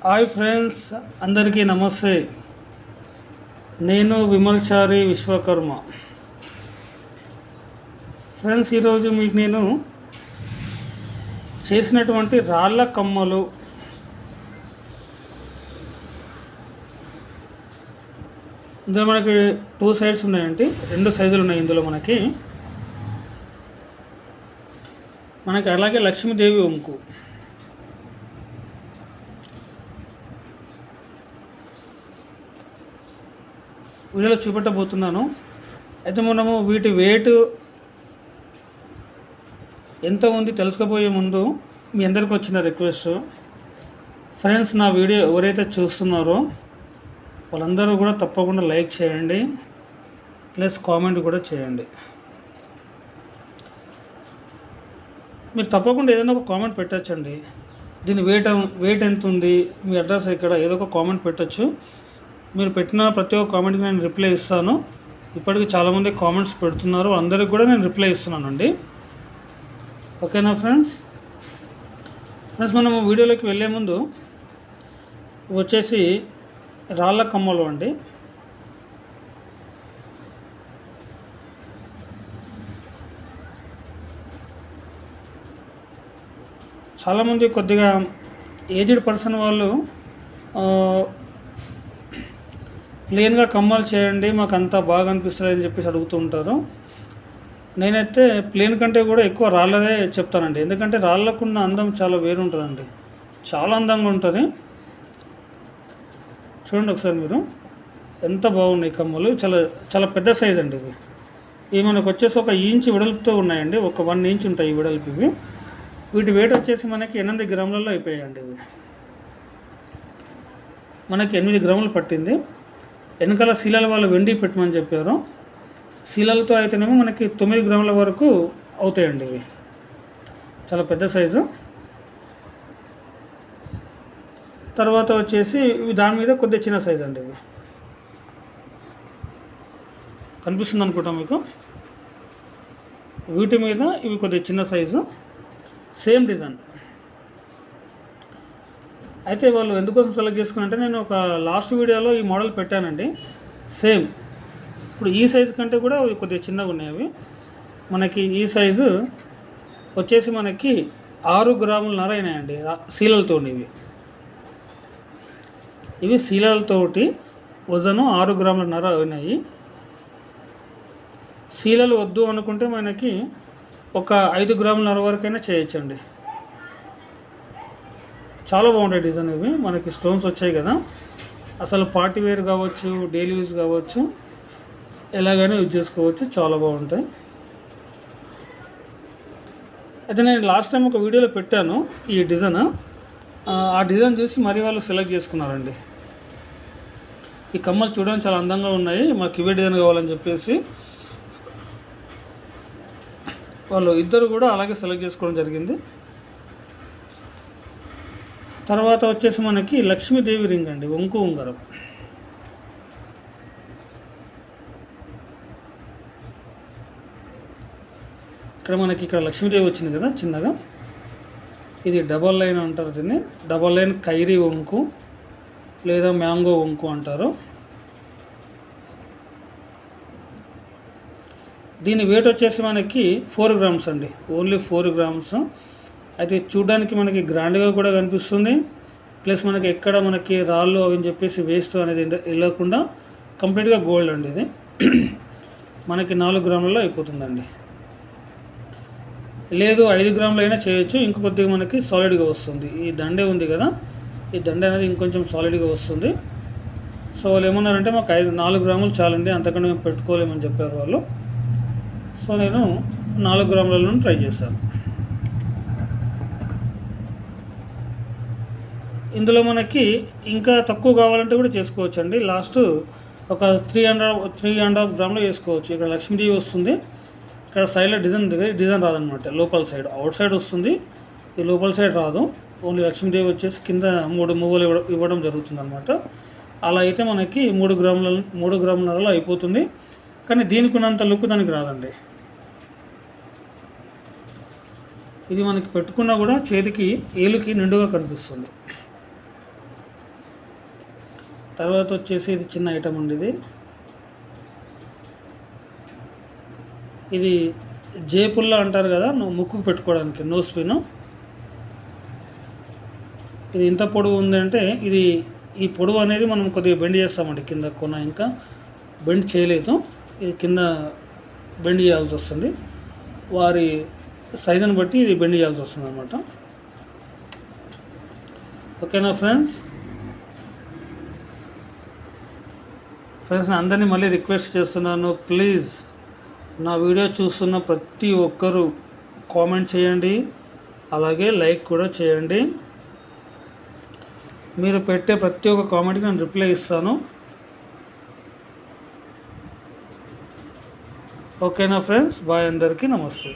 Hi friends, అందరికీ నమస్తే. నేను విమల్చారి విశ్వకర్మ. ఫ్రెండ్స్, ఈరోజు మీకు నేను చేసినటువంటి రాళ్ళ కమ్మలు ఇందులో మనకి 2 సైడ్స్ ఉన్నాయండి, 2 సైజులు ఉన్నాయి ఇందులో మనకి అలాగే లక్ష్మీదేవి వంకు. వీడియోలో చూపెట్టబోతున్నాను. అయితే మనము వీటి వెయిట్ ఎంత ఉంది తెలుసుకోబోయే ముందు మీ అందరికి వచ్చిన రిక్వెస్ట్, ఫ్రెండ్స్, నా వీడియో ఎవరైతే చూస్తున్నారో వాళ్ళందరూ కూడా తప్పకుండా లైక్ చేయండి, ప్లస్ కామెంట్ కూడా చేయండి. మీరు తప్పకుండా ఏదైనా ఒక కామెంట్ పెట్టచ్చండి. దీని వెయిట్ ఎంత ఉంది, మీ అడ్రస్ ఎక్కడ, ఏదో ఒక కామెంట్ పెట్టచ్చు. మీరు పెట్టిన ప్రతి ఒక్క కామెంట్కి నేను రిప్లై ఇస్తాను. ఇప్పటికి చాలామంది కామెంట్స్ పెడుతున్నారు, అందరికి కూడా నేను రిప్లై ఇస్తున్నానండి. ఓకేనా ఫ్రెండ్స్? మనము వీడియోలోకి వెళ్ళే ముందు వచ్చేసి రాళ్ళ కమ్మలు అండి. చాలామంది కొద్దిగా ఏజ్డ్ పర్సన్ వాళ్ళు ప్లెయిన్గా కమ్మలు చేయండి, మాకు అంతా బాగా అనిపిస్తుంది అని చెప్పేసి అడుగుతూ ఉంటారు. నేనైతే ప్లెయిన్ కంటే కూడా ఎక్కువ రాళ్ళదే చెప్తానండి. ఎందుకంటే రాళ్ళకున్న అందం చాలా వేరు ఉంటుందండి, చాలా అందంగా ఉంటుంది. చూడండి ఒకసారి మీరు, ఎంత బాగున్నాయి కమ్మలు. చాలా చాలా పెద్ద సైజ్ అండి ఇవి మనకు వచ్చేసి 1 ఇంచ్ వెడల్పుతో ఉన్నాయండి. 1 ఇంచ్ ఉంటాయి ఈ వెడల్పు ఇవి. వీటి వెయిట్ వచ్చేసి మనకి 8 గ్రాములలో అయిపోయాయండి. ఇవి మనకి 8 గ్రాములు పట్టింది. వెనకాల శీలాల వాళ్ళు వెండి పెట్టమని చెప్పారు. శీలాలతో అయితేనేమో మనకి 9 గ్రాముల వరకు అవుతాయండి. ఇవి చాలా పెద్ద సైజు. తర్వాత వచ్చేసి ఇవి దాని మీద కొద్దిగా చిన్న సైజు అండి. ఇవి కనిపిస్తుంది అనుకుంటా మీకు. వీటి మీద ఇవి కొద్దిగా చిన్న సైజు, సేమ్ డిజైన్. అయితే వాళ్ళు ఎందుకోసం సెలెక్ట్ చేసుకున్నారంటే, నేను ఒక లాస్ట్ వీడియోలో ఈ మోడల్ పెట్టానండి. సేమ్ ఇప్పుడు ఈ సైజు కంటే కూడా అవి కొద్దిగా చిన్నగా ఉన్నాయి. అవి మనకి ఈ సైజు వచ్చేసి మనకి 6 గ్రాములన్నర అయినాయండి శీలలతో. ఇవి శీలలతోటి వజను 6 గ్రాములన్నర అయినాయి. శీలలు వద్దు అనుకుంటే మనకి ఒక 5 గ్రాములన్నర వరకైనా చేయొచ్చండి. చాలా బాగుంటాయి డిజైన్. ఇవి మనకి స్టోన్స్ వచ్చాయి కదా, అసలు పార్టీ వేర్ కావచ్చు, డైలీ యూజ్ కావచ్చు, ఎలాగైనా యూజ్ చేసుకోవచ్చు. చాలా బాగుంటాయి. అయితే నేను లాస్ట్ టైం ఒక వీడియోలో పెట్టాను ఈ డిజైన్. ఆ డిజైన్ చూసి మరీ వాళ్ళు సెలెక్ట్ చేసుకున్నారండి. ఈ కమ్మలు చూడడానికి చాలా అందంగా ఉన్నాయి, మాకు ఇవే డిజైన్ కావాలని చెప్పేసి వాళ్ళు ఇద్దరు కూడా అలాగే సెలెక్ట్ చేసుకోవడం జరిగింది. తర్వాత వచ్చేసి మనకి లక్ష్మీదేవి రింగ్ అండి, వంకు ఉంగరం. ఇక్కడ లక్ష్మీదేవి వచ్చింది కదా చిన్నగా. ఇది డబల్ లైన్ అంటారు దీన్ని. డబల్ లైన్ ఖైరీ వంకు లేదా మ్యాంగో వంకు అంటారు. దీని వెయిట్ వచ్చేసి మనకి 4 గ్రామ్స్ అండి, ఓన్లీ 4 గ్రామ్స్. అయితే చూడడానికి మనకి గ్రాండ్గా కూడా కనిపిస్తుంది. ప్లస్ మనకి ఎక్కడ మనకి రాళ్ళు అవి అని చెప్పేసి వేస్ట్ అనేది వెళ్ళకుండా కంప్లీట్గా గోల్డ్ అండి. ఇది మనకి 4 గ్రాములలో అయిపోతుందండి. లేదు 5 గ్రాములు అయినా చేయొచ్చు, ఇంకొద్దిగా మనకి సాలిడ్గా వస్తుంది. ఈ దండే ఉంది కదా, ఈ దండే అనేది ఇంకొంచెం సాలిడ్గా వస్తుంది. సో వాళ్ళు ఏమన్నారంటే మాకు 4 గ్రాములు చాలండి, అంతకంటే మేము పెట్టుకోలేమని చెప్పారు వాళ్ళు. సో నేను 4 గ్రాములలో ట్రై చేశాను. ఇందులో మనకి ఇంకా తక్కువ కావాలంటే కూడా చేసుకోవచ్చు అండి. లాస్ట్ ఒక 3.5 గ్రాములు వేసుకోవచ్చు. ఇక్కడ లక్ష్మీదేవి వస్తుంది, ఇక్కడ సైడ్లో డిజైన్ రాదనమాట. లోపల సైడ్, అవుట్ సైడ్ వస్తుంది, ఈ లోపల సైడ్ రాదు. ఓన్లీ లక్ష్మీదేవి వచ్చేసి కింద 3 మువ్వలు ఇవ్వడం జరుగుతుంది అనమాట. అలా అయితే మనకి 3 గ్రాములలో అయిపోతుంది. కానీ దీనికి ఉన్నంత లుక్ దానికి రాదండి. ఇది మనకి పెట్టుకున్నా కూడా చేతికి ఏలుకి నిండుగా కనిపిస్తుంది. తర్వాత వచ్చేసి ఇది చిన్న ఐటమ్ అండి. ఇది జేపుల్లా అంటారు కదా, ముక్కుకు పెట్టుకోవడానికి నోస్ పిన్. ఇది ఇంత పొడవు ఉంది అంటే ఈ పొడవు అనేది మనం కొద్దిగా బెండ్ చేస్తామండి. కింద కొన ఇంకా బెండ్ చేయలేదు, ఇది కింద బెండ్ చేయాల్సి వస్తుంది. వారి సైజుని బట్టి ఇది బెండ్ చేయాల్సి వస్తుంది అన్నమాట. ఓకేనా ఫ్రెండ్స్? నేను అందరినీ మళ్ళీ రిక్వెస్ట్ చేస్తున్నాను, ప్లీజ్ నా వీడియో చూస్తున్న ప్రతి ఒక్కరూ కామెంట్ చేయండి, అలాగే లైక్ కూడా చేయండి. మీరు పెట్టే ప్రతి ఒక్క కామెంట్కి నేను రిప్లై ఇస్తాను. ఓకేనా ఫ్రెండ్స్? బాయ్, అందరికీ నమస్తే.